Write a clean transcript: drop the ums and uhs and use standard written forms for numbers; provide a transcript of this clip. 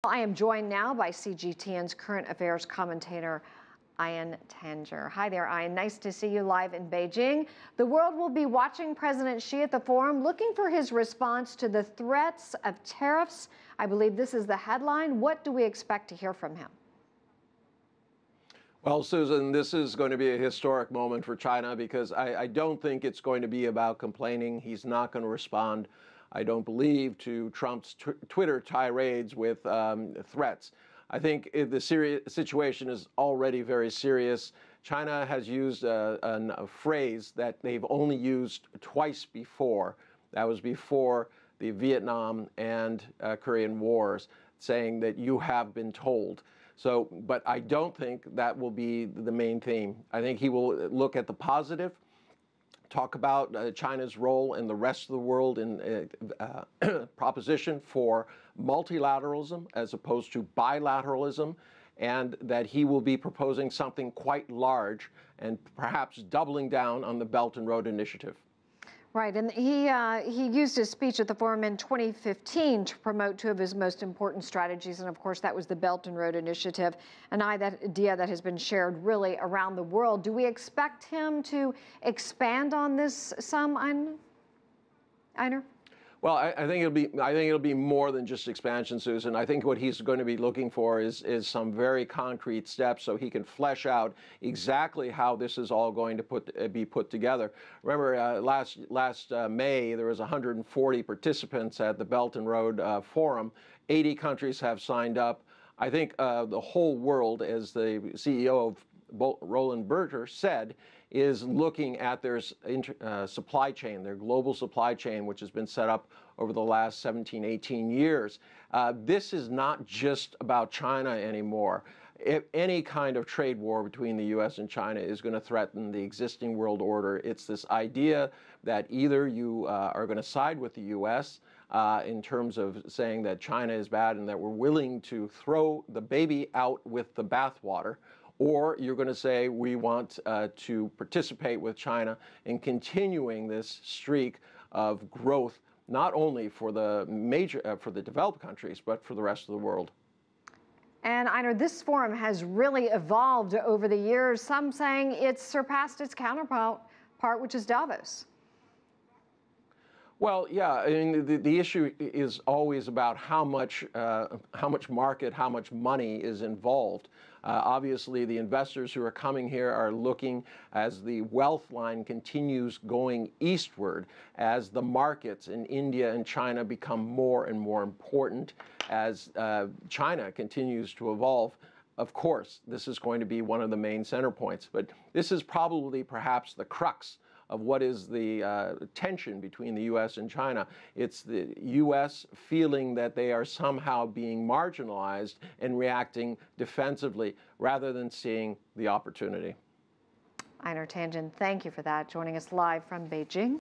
I am joined now by CGTN's current affairs commentator, Einar Tangen. Hi there, Einar. Nice to see you live in Beijing. The world will be watching President Xi at the forum, looking for his response to the threats of tariffs. I believe this is the headline. What do we expect to hear from him? Well, Susan, this is going to be a historic moment for China because I don't think it's going to be about complaining. He's not going to respond, I don't believe, to Trump's Twitter tirades with threats. I think the situation is already very serious. China has used a phrase that they've only used twice before. That was before the Vietnam and Korean wars, saying that you have been told. So, but I don't think that will be the main theme. I think he will look at the positive, talk about China's role in the rest of the world in proposition for multilateralism as opposed to bilateralism, and that he will be proposing something quite large and perhaps doubling down on the Belt and Road Initiative. Right, and he used his speech at the forum in 2015 to promote two of his most important strategies, and of course that was the Belt and Road Initiative, an idea that has been shared really around the world. Do we expect him to expand on this some, Einar? Well, I think it'll be more than just expansion, Susan. I think what he's going to be looking for is some very concrete steps so he can flesh out exactly how this is all going to be put together. Remember, last May there was 140 participants at the Belt and Road Forum. 80 countries have signed up. I think the whole world, as the CEO of Roland Berger said, is looking at their supply chain, their global supply chain, which has been set up over the last 17, 18 years. This is not just about China anymore. If any kind of trade war between the U.S. and China is going to threaten the existing world order, it's this idea that either you are going to side with the U.S. In terms of saying that China is bad and that we're willing to throw the baby out with the bathwater, or you're going to say we want to participate with China in continuing this streak of growth, not only for the for the developed countries, but for the rest of the world. And Einar, this forum has really evolved over the years. Some saying it's surpassed its counterpart, which is Davos. Well, yeah, I mean, the issue is always about how much market, how much money is involved. Obviously, the investors who are coming here are looking as the wealth line continues going eastward, as the markets in India and China become more and more important, as China continues to evolve. Of course, this is going to be one of the main center points, but this is probably perhaps the crux of what is the tension between the U.S. and China. It's the U.S. feeling that they are somehow being marginalized and reacting defensively rather than seeing the opportunity. Einar Tangen, thank you for that, joining us live from Beijing.